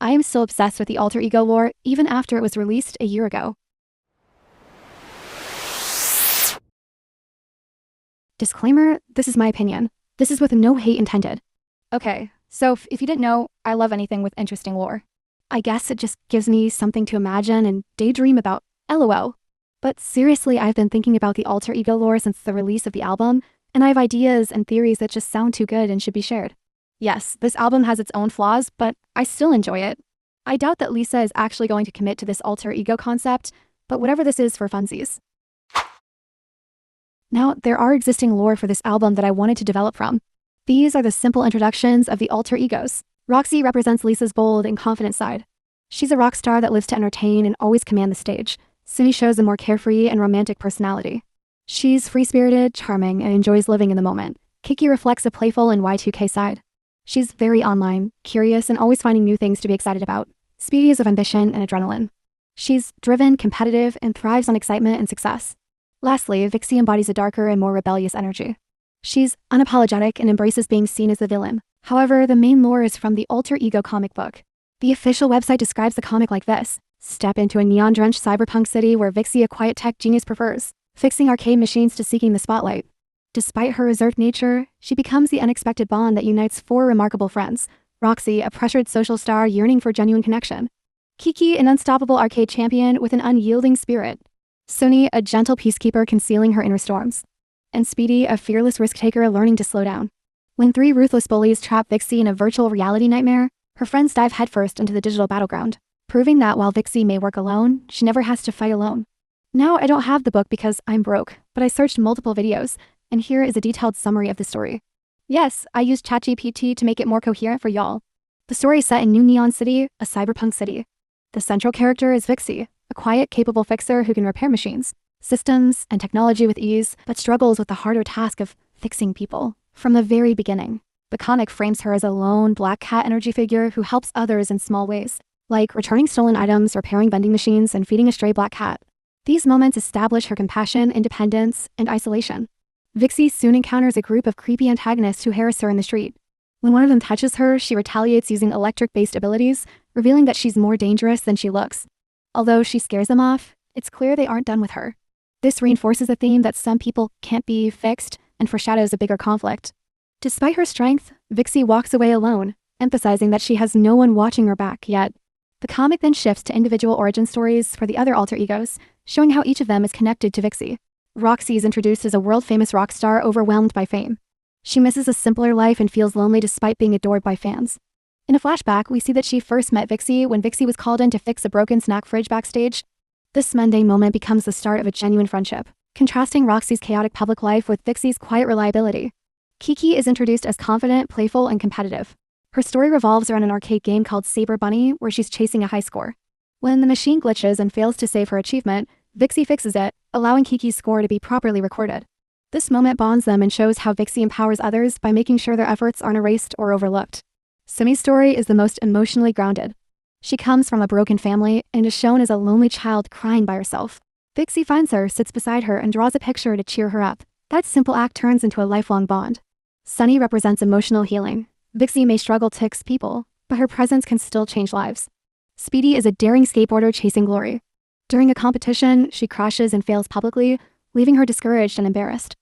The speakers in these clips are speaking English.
I am still obsessed with the alter ego lore even after it was released a year ago. Disclaimer, this is my opinion. This is with no hate intended. Okay, so if you didn't know, I love anything with interesting lore. I guess it just gives me something to imagine and daydream about, LOL. But seriously, I've been thinking about the alter ego lore since the release of the album, and I have ideas and theories that just sound too good and should be shared. Yes, this album has its own flaws, but I still enjoy it. I doubt that Lisa is actually going to commit to this alter ego concept, but whatever this is for funsies. Now, there are existing lore for this album that I wanted to develop from. These are the simple introductions of the alter egos. Roxy represents Lisa's bold and confident side. She's a rock star that lives to entertain and always command the stage. Sunny shows a more carefree and romantic personality. She's free-spirited, charming, and enjoys living in the moment. Kiki reflects a playful and Y2K side. She's very online, curious, and always finding new things to be excited about. Speedy is of ambition and adrenaline. She's driven, competitive, and thrives on excitement and success. Lastly, Vixie embodies a darker and more rebellious energy. She's unapologetic and embraces being seen as the villain. However, the main lore is from the Alter Ego comic book. The official website describes the comic like this: step into a neon-drenched cyberpunk city where Vixie, a quiet tech genius, prefers fixing arcade machines to seeking the spotlight. Despite her reserved nature, she becomes the unexpected bond that unites four remarkable friends: Roxy, a pressured social star yearning for genuine connection; Kiki, an unstoppable arcade champion with an unyielding spirit; Sunny, a gentle peacekeeper concealing her inner storms; and Speedy, a fearless risk-taker learning to slow down. When three ruthless bullies trap Vixie in a virtual reality nightmare, her friends dive headfirst into the digital battleground, proving that while Vixie may work alone, she never has to fight alone. Now, I don't have the book because I'm broke, but I searched multiple videos, and here is a detailed summary of the story. Yes, I used ChatGPT to make it more coherent for y'all. The story is set in New Neon City, a cyberpunk city. The central character is Vixie, a quiet, capable fixer who can repair machines, systems, and technology with ease, but struggles with the harder task of fixing people. From the very beginning, the comic frames her as a lone, black cat energy figure who helps others in small ways, like returning stolen items, repairing vending machines, and feeding a stray black cat. These moments establish her compassion, independence, and isolation. Vixie soon encounters a group of creepy antagonists who harass her in the street. When one of them touches her, she retaliates using electric-based abilities, revealing that she's more dangerous than she looks. Although she scares them off, it's clear they aren't done with her. This reinforces a theme that some people can't be fixed and foreshadows a bigger conflict. Despite her strength, Vixie walks away alone, emphasizing that she has no one watching her back yet. The comic then shifts to individual origin stories for the other alter egos, showing how each of them is connected to Vixie. Roxy is introduced as a world-famous rock star overwhelmed by fame. She misses a simpler life and feels lonely despite being adored by fans. In a flashback, we see that she first met Vixie when Vixie was called in to fix a broken snack fridge backstage. This mundane moment becomes the start of a genuine friendship, contrasting Roxy's chaotic public life with Vixie's quiet reliability. Kiki is introduced as confident, playful, and competitive. Her story revolves around an arcade game called Saber Bunny, where she's chasing a high score. When the machine glitches and fails to save her achievement, Vixie fixes it, allowing Kiki's score to be properly recorded. This moment bonds them and shows how Vixie empowers others by making sure their efforts aren't erased or overlooked. Sumi's story is the most emotionally grounded. She comes from a broken family and is shown as a lonely child crying by herself. Vixie finds her, sits beside her, and draws a picture to cheer her up. That simple act turns into a lifelong bond. Sunny represents emotional healing. Vixie may struggle to fix people, but her presence can still change lives. Speedy is a daring skateboarder chasing glory. During a competition, she crashes and fails publicly, leaving her discouraged and embarrassed.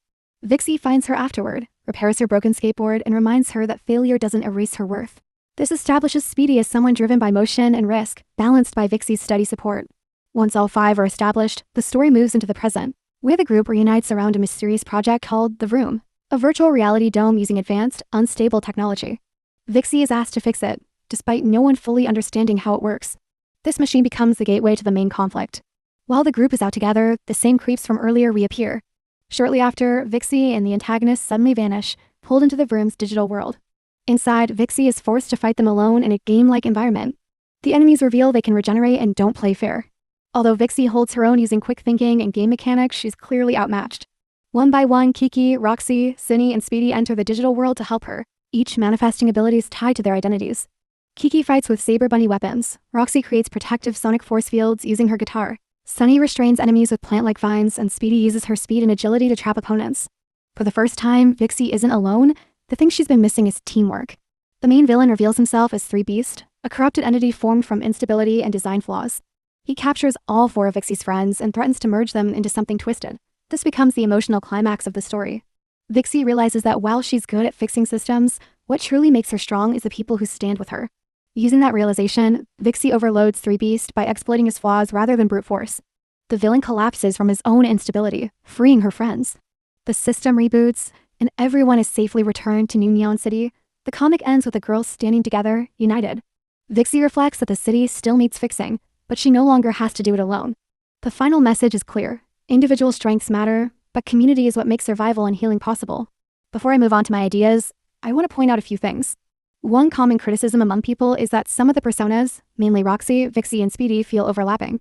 Vixie finds her afterward, repairs her broken skateboard, and reminds her that failure doesn't erase her worth. This establishes Speedy as someone driven by motion and risk, balanced by Vixie's steady support. Once all five are established, the story moves into the present, where the group reunites around a mysterious project called The Room, a virtual reality dome using advanced, unstable technology. Vixie is asked to fix it, despite no one fully understanding how it works. This machine becomes the gateway to the main conflict. While the group is out together, the same creeps from earlier reappear. Shortly after, Vixie and the antagonists suddenly vanish, pulled into the room's digital world. Inside, Vixie is forced to fight them alone in a game-like environment. The enemies reveal they can regenerate and don't play fair. Although Vixie holds her own using quick thinking and game mechanics, she's clearly outmatched. One by one, Kiki, Roxy, Sunny, and Speedy enter the digital world to help her, each manifesting abilities tied to their identities. Kiki fights with Saber Bunny weapons. Roxy creates protective sonic force fields using her guitar. Sunny restrains enemies with plant-like vines, and Speedy uses her speed and agility to trap opponents. For the first time, Vixie isn't alone. The thing she's been missing is teamwork. The main villain reveals himself as 3 Beast, a corrupted entity formed from instability and design flaws. He captures all 4 of Vixie's friends and threatens to merge them into something twisted. This becomes the emotional climax of the story. Vixie realizes that while she's good at fixing systems, what truly makes her strong is the people who stand with her. Using that realization, Vixie overloads 3 Beast by exploiting his flaws rather than brute force. The villain collapses from his own instability, freeing her friends. The system reboots, and everyone is safely returned to New Neon City. The comic ends with the girls standing together, united. Vixie reflects that the city still needs fixing, but she no longer has to do it alone. The final message is clear. Individual strengths matter, but community is what makes survival and healing possible. Before I move on to my ideas, I want to point out a few things. One common criticism among people is that some of the personas, mainly Roxy, Vixie, and Speedy, feel overlapping.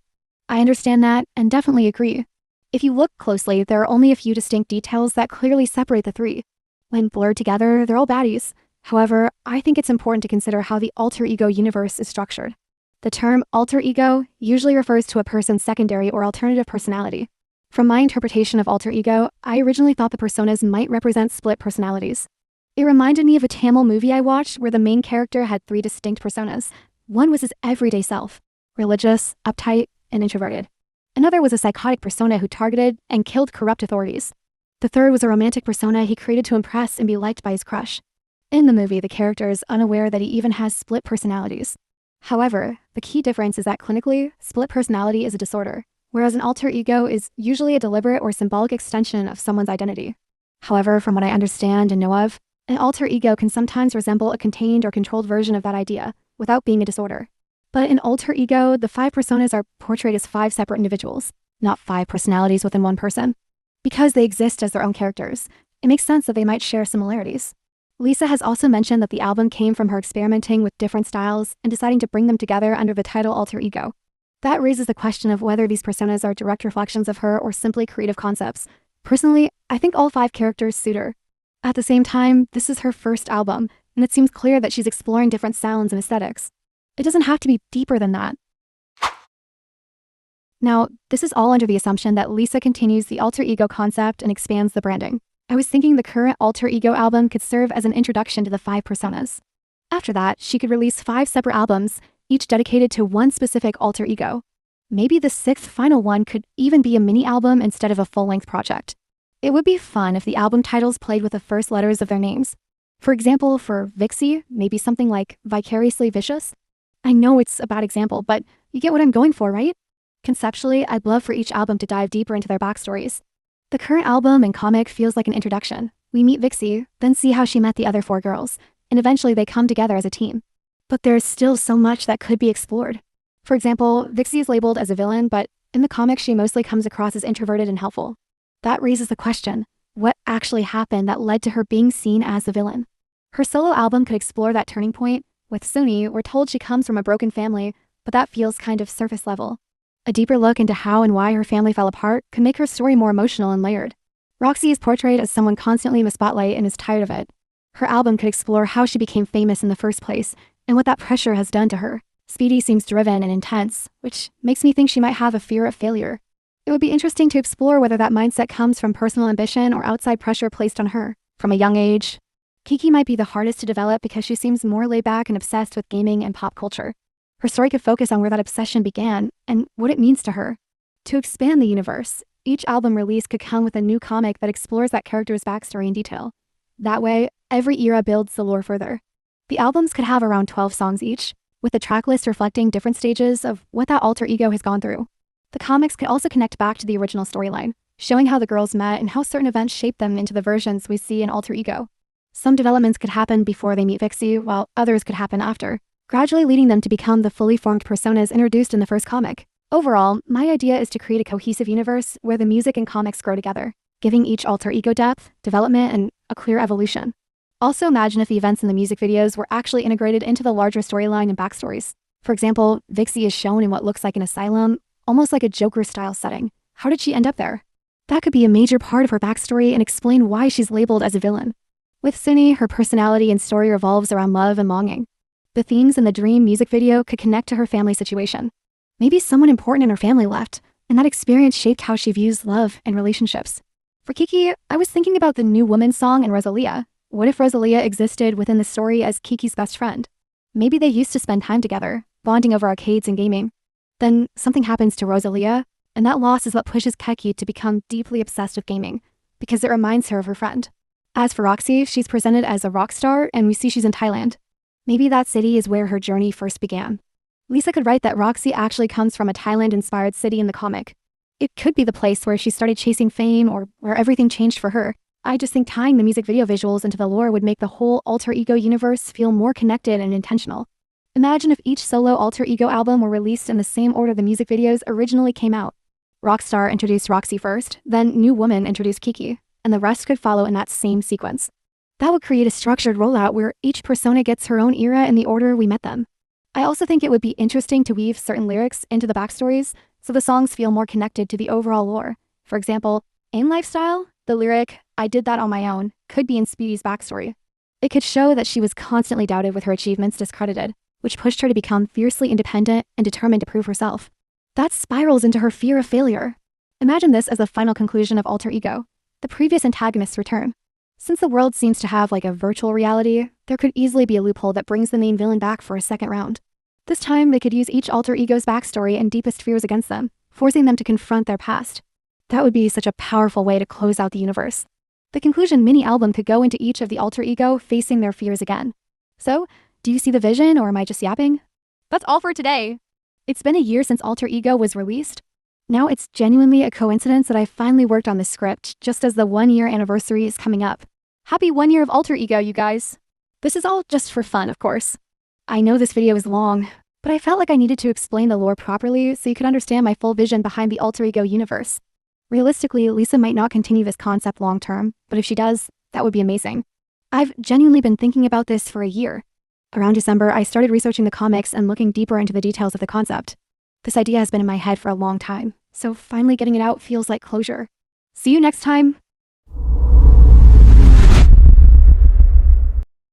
I understand that and definitely agree. If you look closely, there are only a few distinct details that clearly separate the 3. When blurred together, they're all baddies. However, I think it's important to consider how the alter ego universe is structured. The term alter ego usually refers to a person's secondary or alternative personality. From my interpretation of alter ego, I originally thought the personas might represent split personalities. It reminded me of a Tamil movie I watched where the main character had 3 distinct personas. One was his everyday self, religious, uptight, and introverted. Another was a psychotic persona who targeted and killed corrupt authorities. The third was a romantic persona he created to impress and be liked by his crush. In the movie, the character is unaware that he even has split personalities. However, the key difference is that clinically, split personality is a disorder, whereas an alter ego is usually a deliberate or symbolic extension of someone's identity. However, from what I understand and know of, an alter ego can sometimes resemble a contained or controlled version of that idea, without being a disorder. But in alter ego, the 5 personas are portrayed as 5 separate individuals, not 5 personalities within one person. Because they exist as their own characters, it makes sense that they might share similarities. Lisa has also mentioned that the album came from her experimenting with different styles and deciding to bring them together under the title Alter Ego. That raises the question of whether these personas are direct reflections of her or simply creative concepts. Personally, I think all 5 characters suit her. At the same time, this is her first album, and it seems clear that she's exploring different sounds and aesthetics. It doesn't have to be deeper than that. Now, this is all under the assumption that Lisa continues the alter ego concept and expands the branding. I was thinking the current Alter Ego album could serve as an introduction to the 5 personas. After that, she could release 5 separate albums, each dedicated to one specific alter ego. Maybe the 6th final one could even be a mini album instead of a full-length project. It would be fun if the album titles played with the first letters of their names. For example, for Vixie, maybe something like Vicariously Vicious. I know it's a bad example, but you get what I'm going for, right? Conceptually, I'd love for each album to dive deeper into their backstories. The current album and comic feels like an introduction. We meet Vixie, then see how she met the other 4 girls, and eventually they come together as a team. But there's still so much that could be explored. For example, Vixie is labeled as a villain, but in the comic she mostly comes across as introverted and helpful. That raises the question, what actually happened that led to her being seen as the villain? Her solo album could explore that turning point. With Suni, we're told she comes from a broken family, but that feels kind of surface level. A deeper look into how and why her family fell apart could make her story more emotional and layered. Roxy is portrayed as someone constantly in the spotlight and is tired of it. Her album could explore how she became famous in the first place and what that pressure has done to her. Speedy seems driven and intense, which makes me think she might have a fear of failure. It would be interesting to explore whether that mindset comes from personal ambition or outside pressure placed on her from a young age. Kiki might be the hardest to develop because she seems more laid back and obsessed with gaming and pop culture. Her story could focus on where that obsession began and what it means to her. To expand the universe, each album release could come with a new comic that explores that character's backstory in detail. That way, every era builds the lore further. The albums could have around 12 songs each, with the track list reflecting different stages of what that alter ego has gone through. The comics could also connect back to the original storyline, showing how the girls met and how certain events shaped them into the versions we see in Alter Ego. Some developments could happen before they meet Vixie, while others could happen after, gradually leading them to become the fully formed personas introduced in the first comic. Overall, my idea is to create a cohesive universe where the music and comics grow together, giving each alter ego depth, development, and a clear evolution. Also imagine if the events in the music videos were actually integrated into the larger storyline and backstories. For example, Vixie is shown in what looks like an asylum, almost like a Joker-style setting. How did she end up there? That could be a major part of her backstory and explain why she's labeled as a villain. With Suni, her personality and story revolves around love and longing. The themes in the Dream music video could connect to her family situation. Maybe someone important in her family left, and that experience shaped how she views love and relationships. For Kiki, I was thinking about the New Woman song and Rosalia. What if Rosalia existed within the story as Kiki's best friend? Maybe they used to spend time together, bonding over arcades and gaming. Then something happens to Rosalia, and that loss is what pushes Keki to become deeply obsessed with gaming, because it reminds her of her friend. As for Roxy, she's presented as a rock star, and we see she's in Thailand. Maybe that city is where her journey first began. Lisa could write that Roxy actually comes from a Thailand-inspired city in the comic. It could be the place where she started chasing fame or where everything changed for her. I just think tying the music video visuals into the lore would make the whole alter ego universe feel more connected and intentional. Imagine if each solo alter ego album were released in the same order the music videos originally came out. Rockstar introduced Roxy first, then New Woman introduced Kiki, and the rest could follow in that same sequence. That would create a structured rollout where each persona gets her own era in the order we met them. I also think it would be interesting to weave certain lyrics into the backstories so the songs feel more connected to the overall lore. For example, in Lifestyle, the lyric, "I did that on my own," could be in Speedy's backstory. It could show that she was constantly doubted with her achievements discredited, which pushed her to become fiercely independent and determined to prove herself. That spirals into her fear of failure. Imagine this as the final conclusion of Alter Ego. The previous antagonists return. Since the world seems to have like a virtual reality, there could easily be a loophole that brings the main villain back for a second round. This time, they could use each alter ego's backstory and deepest fears against them, forcing them to confront their past. That would be such a powerful way to close out the universe. The conclusion mini-album could go into each of the alter ego facing their fears again. So, do you see the vision, or am I just yapping? That's all for today. It's been a year since Alter Ego was released. Now it's genuinely a coincidence that I finally worked on this script just as the 1-year anniversary is coming up. Happy 1 year of Alter Ego, you guys. This is all just for fun, of course. I know this video is long, but I felt like I needed to explain the lore properly so you could understand my full vision behind the Alter Ego universe. Realistically, Lisa might not continue this concept long term, but if she does, that would be amazing. I've genuinely been thinking about this for a year. Around December, I started researching the comics and looking deeper into the details of the concept. This idea has been in my head for a long time, so finally getting it out feels like closure. See you next time!